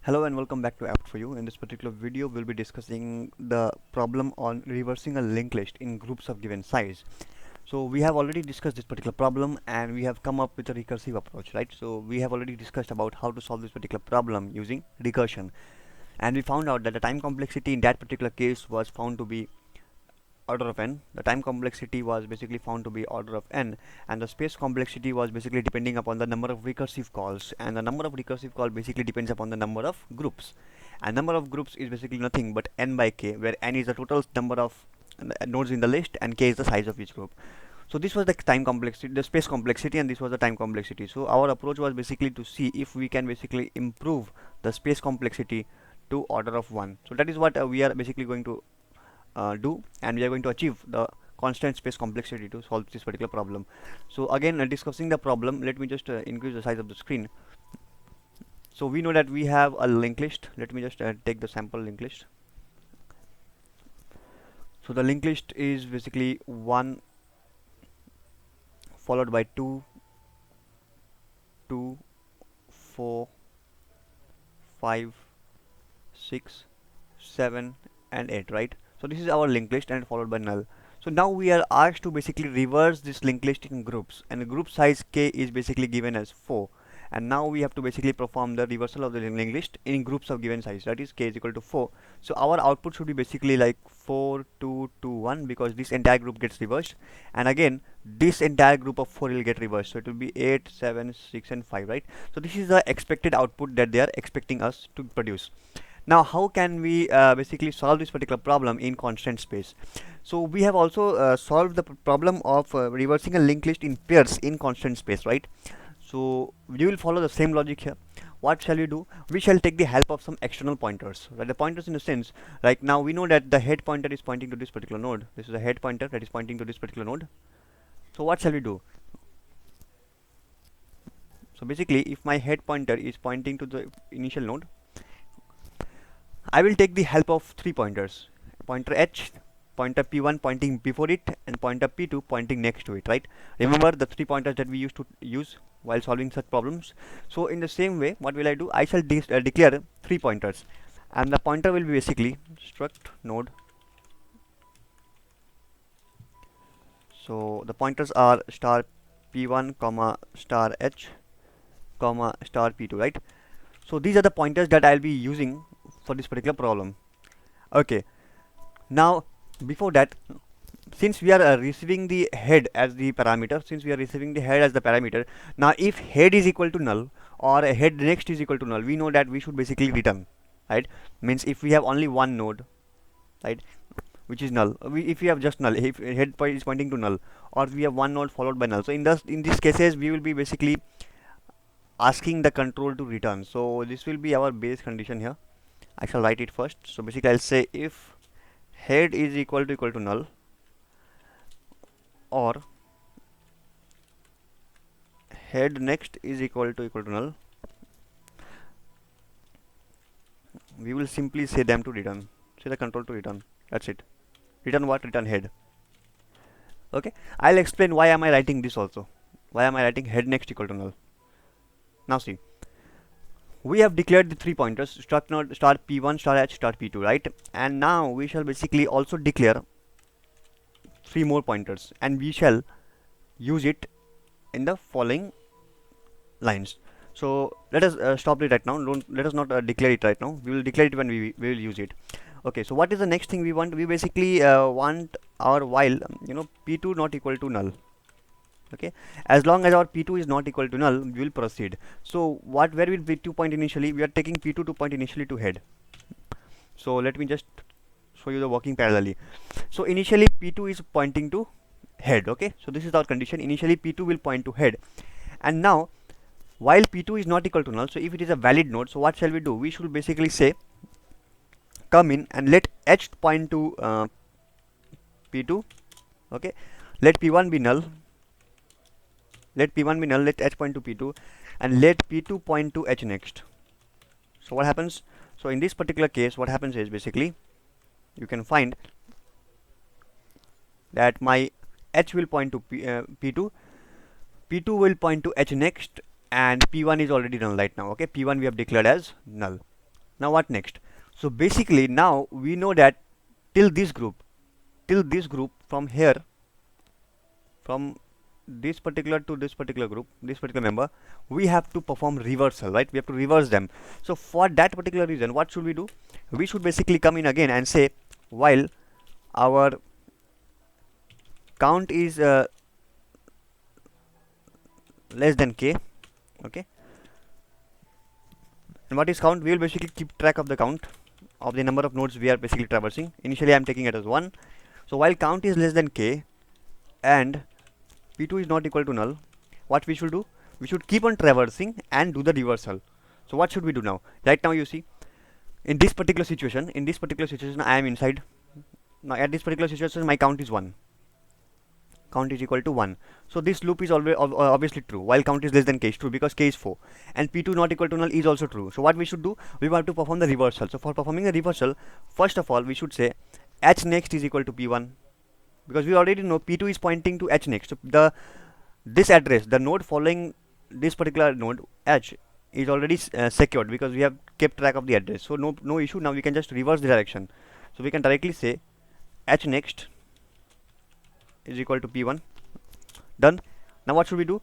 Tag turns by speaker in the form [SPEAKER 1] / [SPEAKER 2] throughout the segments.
[SPEAKER 1] Hello and welcome back to Apt4U. In this particular video, we'll be discussing the problem on reversing a linked list in groups of given size. So we have already discussed this particular problem and we have come up with a recursive approach, right? So we have already discussed about how to solve this particular problem using recursion. And we found out that the time complexity in that particular case was found to be order of n. The time complexity was basically found to be order of n, and the space complexity was basically depending upon the number of recursive calls, and the number of recursive call basically depends upon the number of groups, and number of groups is basically nothing but n by k, where n is the total number of nodes in the list and k is the size of each group. So this was the time complexity, the space complexity, and this was the time complexity. So our approach was basically to see if we can basically improve the space complexity to order of 1. So that is what we are basically going to do, and we are going to achieve the constant space complexity to solve this particular problem. So again, discussing the problem, let me just increase the size of the screen. So we know that we have a linked list. Let me just take the sample linked list. So the linked list is basically 1 followed by 2, 2, 4, 5, 6, 7 and 8, right? So this is our linked list and followed by null. So now we are asked to basically reverse this linked list in groups, and the group size k is basically given as 4, and now we have to basically perform the reversal of the linked list in groups of given size, that is k is equal to 4. So our output should be basically like 4 2 2 1, because this entire group gets reversed, and again this entire group of 4 will get reversed, so it will be 8 7 6 and 5, right? So this is the expected output that they are expecting us to produce. Now how can we basically solve this particular problem in constant space? So we have also solved the problem of reversing a linked list in pairs in constant space, right? So we will follow the same logic here. What shall we do? We shall take the help of some external pointers, right? The pointers in a sense, like now we know that the head pointer is pointing to this particular node. This is a head pointer that is pointing to this particular node. So what shall we do? So basically, if my head pointer is pointing to the initial node, I will take the help of 3 pointers: pointer h, pointer p1 pointing before it, and pointer p2 pointing next to it, right? Remember the 3 pointers that we used to use while solving such problems. So in the same way, what will I do? I shall declare 3 pointers, and the pointer will be basically struct node. So the pointers are star p1 comma star h comma star p2, right? So these are the pointers that I'll be using for this particular problem. Okay, now before that, since we are receiving the head as the parameter, now if head is equal to null or head next is equal to null, we know that we should basically return, right? Means if we have only one node, right, which is null, if we have just null, if head is pointing to null, or we have one node followed by null, so in these cases we will be basically asking the control to return. So this will be our base condition here. I shall write it first. So basically I'll say if head is equal to null, or head next is equal to null, we will simply say them to return. Say the control to return. That's it. Return what? Return head. Okay. I'll explain why am I writing this also. Why am I writing head next equal to null? Now see, we have declared the 3 pointers struct node star p1 star h star p2, right? And now we shall basically also declare 3 more pointers, and we shall use it in the following lines. So let us stop it right now. Let us not declare it right now. We will declare it when we will use it. Okay, so what is the next thing we want? We basically want our while p2 not equal to null. Okay, as long as our p2 is not equal to null, we will proceed. So where will p2 point initially? We are taking p2 to point initially to head. So let me just show you the working parallelly. So initially p2 is pointing to head. Okay, so this is our condition. Initially p2 will point to head, and now while p2 is not equal to null, so if it is a valid node, so what shall we do? We should basically say come in and let h point to p2. Okay, let p1 be null, let h point to p2, and let p2 point to h next. So what happens? So in this particular case, what happens is basically you can find that my h will point to p2, p2 will point to h next, and p1 is already null right now. Okay, p1 we have declared as null. Now what next? So basically now we know that till this group from here, from this particular to this particular group, this particular member, we have to perform reversal, right? We have to reverse them. So for that particular reason, what should we do? We should basically come in again and say, while our count is less than k, okay, and what is count? We will basically keep track of the count of the number of nodes we are basically traversing. Initially I am taking it as 1. So while count is less than k and p2 is not equal to null, what we should do? We should keep on traversing and do the reversal. So what should we do now? Right now you see, in this particular situation I am inside. Now at this particular situation my count is 1. Count is equal to 1. So this loop is always obviously true, while count is less than k is true because k is 4, and p2 not equal to null is also true. So what we should do? We have to perform the reversal. So for performing the reversal, first of all we should say h next is equal to p1, because we already know p2 is pointing to h next. So this address, the node following this particular node h, is already secured because we have kept track of the address. So no issue. Now we can just reverse the direction. So we can directly say h next is equal to p1. Done. Now what should we do?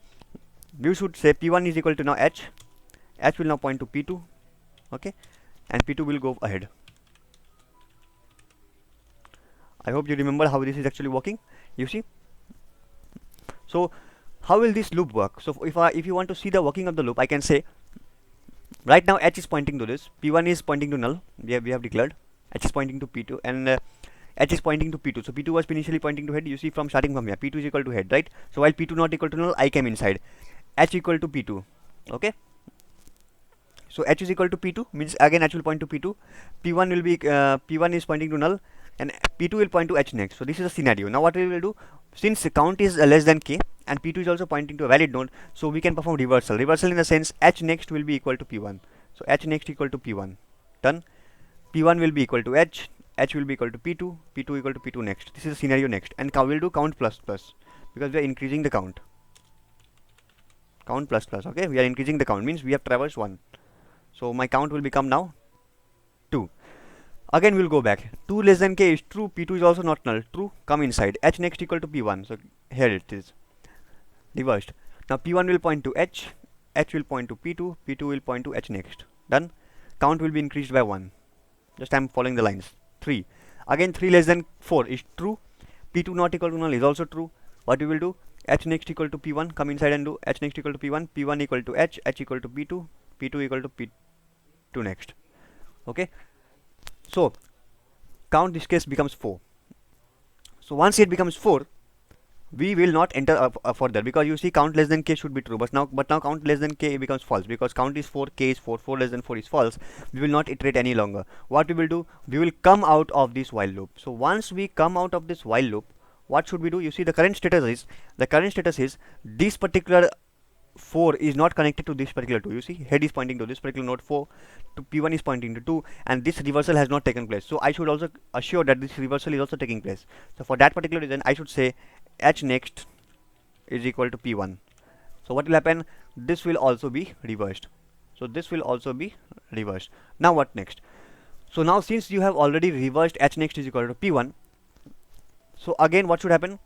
[SPEAKER 1] We should say p1 is equal to now h will now point to p2, okay, and p2 will go ahead. I hope you remember how this is actually working. You see, so how will this loop work? So if you want to see the working of the loop, I can say right now h is pointing to this, p1 is pointing to null, we have declared, h is pointing to p2, and h is pointing to p2. So p2 was initially pointing to head. You see, from starting from here, p2 is equal to head, right? So while p2 not equal to null, I came inside. H equal to p2, okay. So h is equal to p2 means again h will point to p2. P1 will be p1 is pointing to null, and p2 will point to h next. So this is a scenario. Now what we will do, since the count is less than k and p2 is also pointing to a valid node, so we can perform reversal. Reversal in the sense h next will be equal to p1. So h next equal to p1. Done. P1 will be equal to h will be equal to p2, p2 equal to p2 next. This is a scenario next, and we'll do count plus plus because we are increasing the count. Count plus plus, okay, we are increasing the count, means we have traversed 1. So my count will become now 2. Again we'll go back. 2 less than k is true, p2 is also not null, true, come inside. H next equal to p1, so here it is, reversed. Now p1 will point to h will point to p2, p2 will point to h next. Done. Count will be increased by 1. Just I'm following the lines. 3. Again 3 less than 4 is true, p2 not equal to null is also true. What we will do? H next equal to p1, come inside and do h next equal to p1, p1 equal to h equal to p2, p2 equal to p2 next. Okay, so count this case becomes 4. So once it becomes 4, we will not enter further, because you see count less than k should be true, but now count less than k becomes false, because count is 4, k is 4, 4 less than 4 is false. We will not iterate any longer. What we will do? We will come out of this while loop. So once we come out of this while loop, what should we do? You see, the current status is this particular 4 is not connected to this particular 2. You see, head is pointing to this particular node 4, to p1 is pointing to 2, and this reversal has not taken place. So I should also assure that this reversal is also taking place. So for that particular reason, I should say h next is equal to p1. So what will happen? This will also be reversed. So this will also be reversed. Now what next? So now since you have already reversed h next is equal to p1, so again what should happen?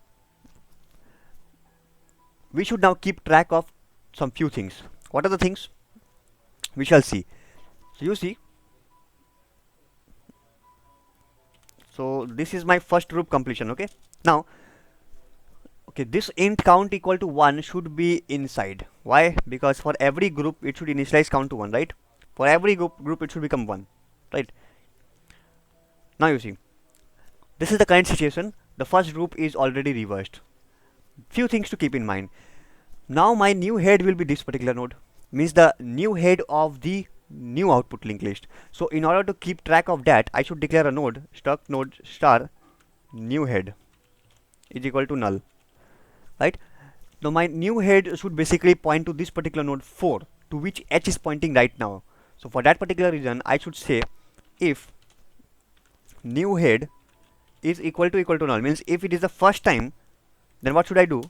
[SPEAKER 1] We should now keep track of some few things. What are the things? We shall see. So you see, so this is my first group completion. Okay, now okay, this int count equal to 1 should be inside. Why? Because for every group it should initialize count to 1, right? For every group it should become 1, right? Now you see, this is the current situation. The first group is already reversed. Few things to keep in mind. Now my new head will be this particular node, means the new head of the new output linked list. So in order to keep track of that, I should declare a node struct node star new head is equal to null, right? Now my new head should basically point to this particular node 4, to which h is pointing right now. So for that particular reason, I should say if new head is equal to null, means if it is the first time, then what should I do?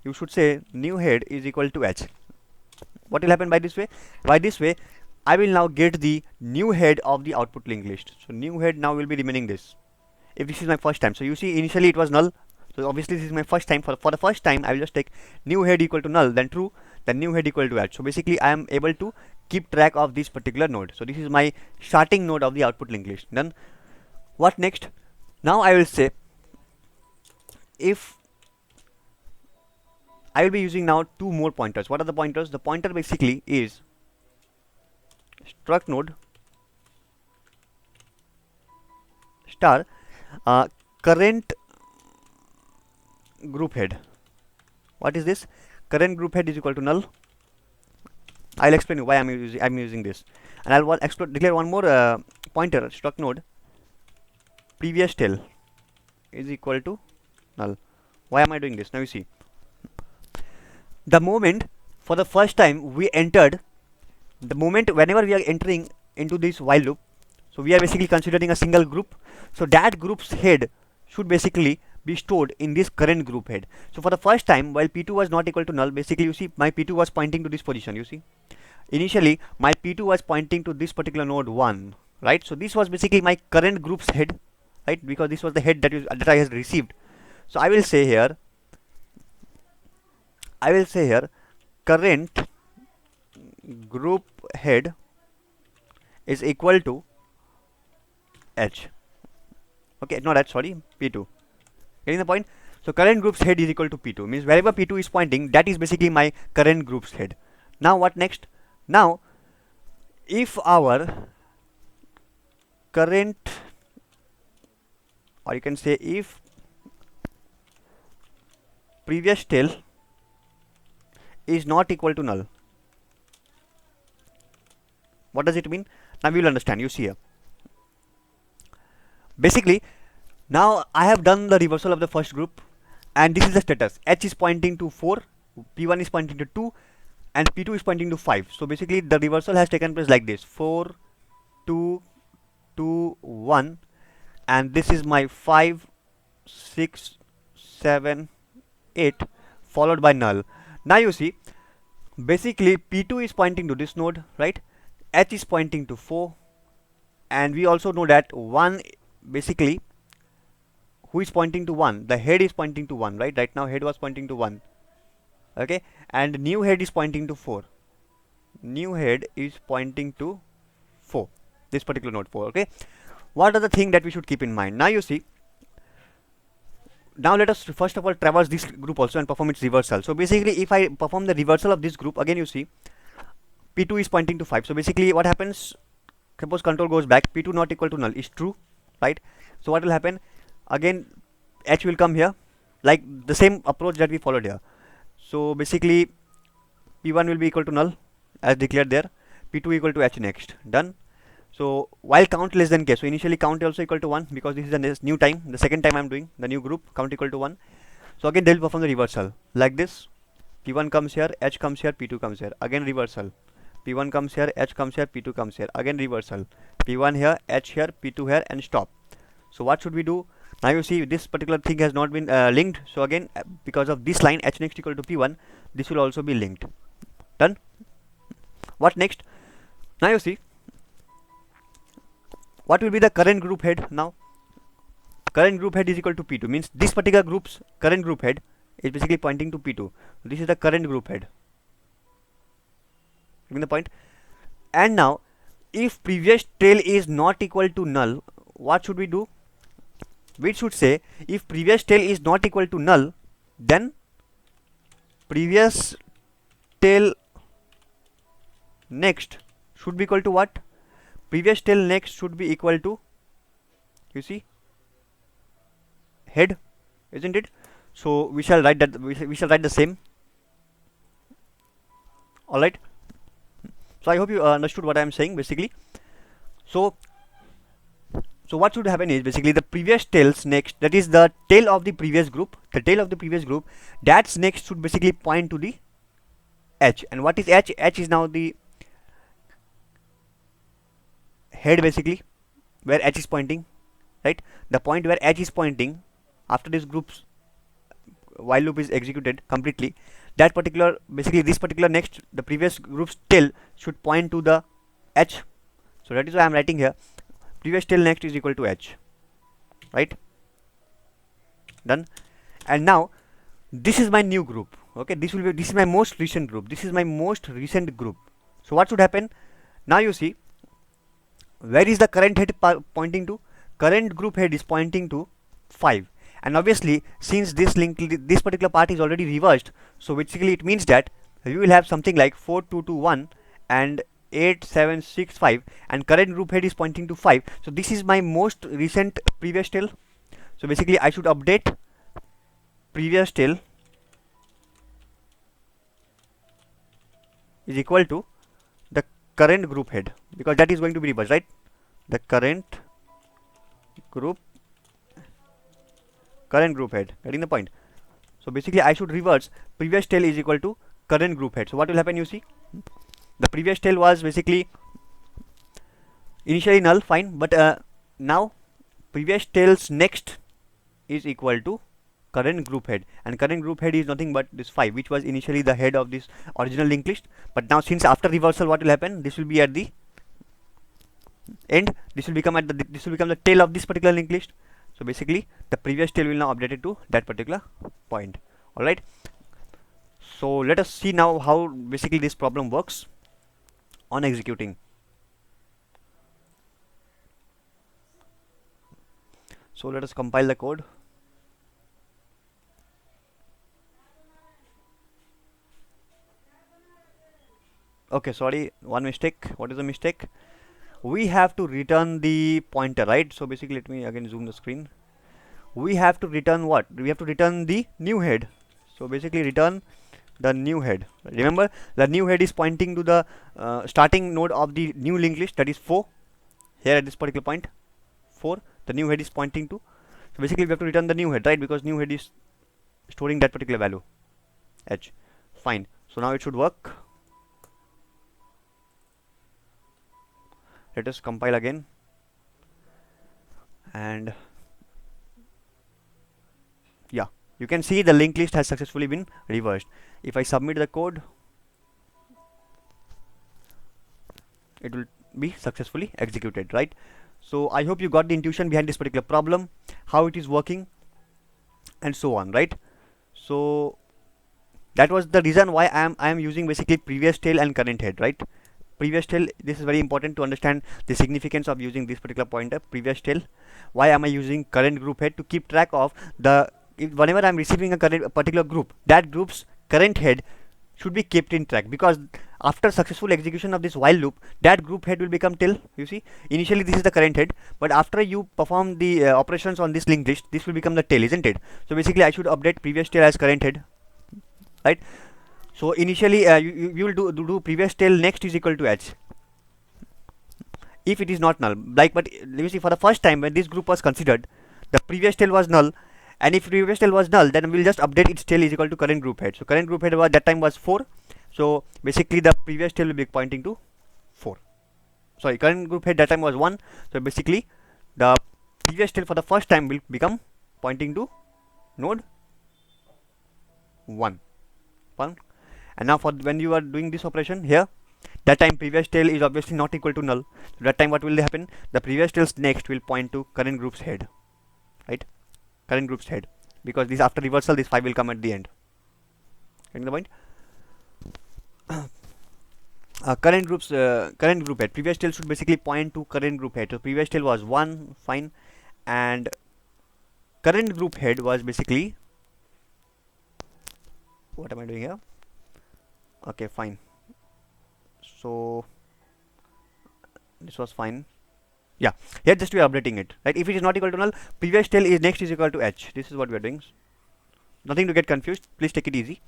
[SPEAKER 1] You should say new head is equal to h. What will happen by this way? By this way, I will now get the new head of the output linked list. So new head now will be remaining this. If this is my first time, so you see initially it was null. So obviously this is my first time. For the first time, I will just take new head equal to null, then true, then new head equal to edge. So basically I am able to keep track of this particular node. So this is my starting node of the output linked list. Then what next? Now I will say, if I will be using now two more pointers. What are the pointers? The pointer basically is struct node star current group head. What is this? Current group head is equal to null. I'll explain you why I'm using this, and I'll declare one more pointer, struct node previous tail is equal to null. Why am I doing this? Now you see, the moment for the first time we entered, the moment whenever we are entering into this while loop, so we are basically considering a single group, so that group's head should basically be stored in this current group head. So for the first time, while p2 was not equal to null, basically you see my p2 was pointing to this position. You see, initially my p2 was pointing to this particular node 1, right? So this was basically my current group's head, right? Because this was the head that I has received. So I will say here current group head is equal to h. Okay, not h, sorry, p2. Getting the point? So current group's head is equal to p2, means wherever p2 is pointing, that is basically my current group's head. Now what next? Now if our current, or you can say if previous tail is not equal to null, what does it mean? Now we will understand. You see here, basically now I have done the reversal of the first group, and this is the status. H is pointing to 4, P1 is pointing to 2, and P2 is pointing to 5. So basically the reversal has taken place like this: 4, 2, 2, 1, and this is my 5, 6, 7, 8, followed by null. Now you see, basically P2 is pointing to this node, right? H is pointing to 4, and we also know that 1, basically who is pointing to 1? The head is pointing to 1, right? Right now head was pointing to 1, okay, and new head is pointing to 4. New head is pointing to 4, this particular node 4. Okay, what are the things that we should keep in mind? Now you see, now let us first of all traverse this group also and perform its reversal. So basically if I perform the reversal of this group, again you see P2 is pointing to 5. So basically what happens, suppose control goes back, P2 not equal to null is true, right? So what will happen? Again H will come here, like the same approach that we followed here. So basically P1 will be equal to null as declared there, P2 equal to H next, done. So while count less than k, so initially count also equal to 1, because this is the new time, the second time I am doing the new group, count equal to 1. So again they will perform the reversal like this: P1 comes here, H comes here, P2 comes here, again reversal. P1 comes here, H comes here, P2 comes here, again reversal. P1 here, H here, P2 here, and stop. So what should we do? Now you see this particular thing has not been linked, so again because of this line H next equal to P1, this will also be linked. Done. What next? Now you see, what will be the current group head now? Current group head is equal to P2, means this particular group's current group head is basically pointing to P2. This is the current group head. Giving the point. And now if previous tail is not equal to null, what should we do? We should say if previous tail is not equal to null, then previous tail next should be equal to what? Previous tail next should be equal to, you see, head, isn't it? So we shall write that, we shall write the same. All right. So I hope you understood what I am saying basically. So what should happen is basically the previous tails next, that is the tail of the previous group, that's next should basically point to the H. And what is H? H is now the head basically, where H is pointing, right? The point where H is pointing after this group's while loop is executed completely, that particular, basically this particular next, the previous group's tail should point to the H. So that is why I am writing here previous tail next is equal to H, right? Done. And now this is my new group. Okay, this is my most recent group. This is my most recent group. So what should happen? Now you see, where is the current head pointing to? Current group head is pointing to 5, and obviously since this particular part is already reversed, so basically it means that we will have something like 4221 and 8765, and current group head is pointing to 5. So this is my most recent previous tail. So basically I should update previous tail is equal to the current group head, because that is going to be reversed, right? The current group head, getting the point? So basically I should reverse previous tail is equal to current group head. So what will happen? You see, the previous tail was basically initially null, fine, but now previous tails next is equal to current group head, and current group head is nothing but this 5, which was initially the head of this original linked list. But now since after reversal, what will happen? This will be at the end. This will become the tail of this particular linked list. So basically the previous tail will now update it to that particular point. All right. So let us see now how basically this problem works on executing. So let us compile the code. Okay, sorry, one mistake. What is the mistake? We have to return the pointer, right? So basically, let me again zoom the screen. We have to return what? We have to return the new head. So basically return the new head. Remember, the new head is pointing to the starting node of the new linked list, that is 4. Here at this particular point, 4, the new head is pointing to. So basically we have to return the new head, right? Because new head is storing that particular value, H. Fine. So now it should work. Let us compile again, and yeah, you can see the linked list has successfully been reversed. If I submit the code, it will be successfully executed, right? So I hope you got the intuition behind this particular problem, how it is working, and so on, right? So that was the reason why I am using basically previous tail and current head, right? Previous tail, this is very important to understand the significance of using this particular pointer, previous tail. Why am I using current group head? To keep track of whenever I am receiving a particular group, that group's current head should be kept in track, because after successful execution of this while loop, that group head will become tail. You see, initially this is the current head, but after you perform the operations on this linked list, this will become the tail, isn't it? So basically I should update previous tail as current head, right? So initially you will do previous tail next is equal to H if it is not null. Like, but you see, for the first time when this group was considered, the previous tail was null, and if previous tail was null, then we'll just update its tail is equal to current group head. So current group head was that time was 4. So basically the previous tail will be pointing to 4. Sorry, current group head that time was 1. So basically the previous tail for the first time will become pointing to node 1. And now for when you are doing this operation here, that time previous tail is obviously not equal to null. So that time what will happen? The previous tails next will point to current group's head, right? Current group's head, because this after reversal this 5 will come at the end. Getting the point? Current group head, previous tail should basically point to current group head. So previous tail was 1, fine, and current group head was basically, what am I doing here? Okay, fine. So this was fine. Yeah, here just we are updating it, right? If it is not equal to null, previous tail is next is equal to H. This is what we are doing. Nothing to get confused, please take it easy.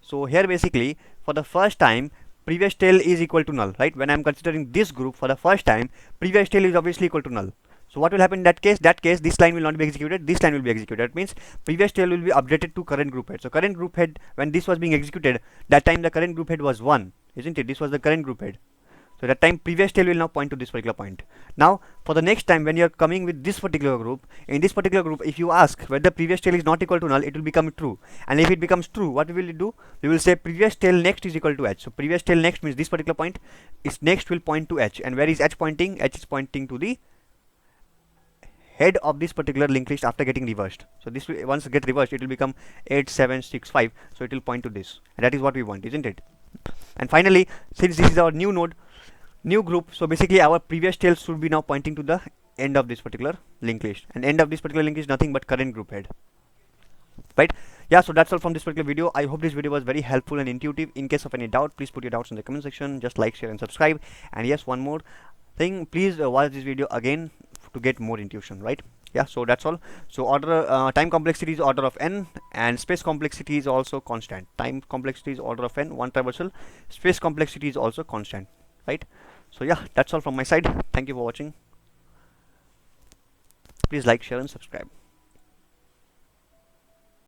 [SPEAKER 1] So here basically for the first time previous tail is equal to null, right? When I am considering this group for the first time, previous tail is obviously equal to null. So what will happen in that case? This line will not be executed, this line will be executed. That means previous tail will be updated to current group head. So current group head, when this was being executed, that time the current group head was 1, isn't it? This was the current group head. So So that time previous tail will now point to this particular point. Now for the next time when you are coming with this particular group, in this particular group, if you ask whether previous tail is not equal to null, it will become true. And if it becomes true, what we will do? We will say previous tail next is equal to h. So previous tail next means this particular point is next will point to h. And where is h pointing? H is pointing to the head of this particular linked list after getting reversed. So this will, once get reversed, it will become 8765. So it will point to this, and that is what we want, isn't it? And finally, since this is our new node, new group, so basically our previous tail should be now pointing to the end of this particular linked list, and end of this particular link is nothing but current group head, right? Yeah, so that's all from this particular video. I hope this video was very helpful and intuitive. In case of any doubt, please put your doubts in the comment section. Just like, share and subscribe. And yes, one more thing, please watch this video again to get more intuition, right? Yeah, so that's all. So order time complexity is order of n, and space complexity is also constant. Time complexity is order of n, one traversal. Space complexity is also constant, right? So yeah, that's all from my side. Thank you for watching. Please like, share and subscribe.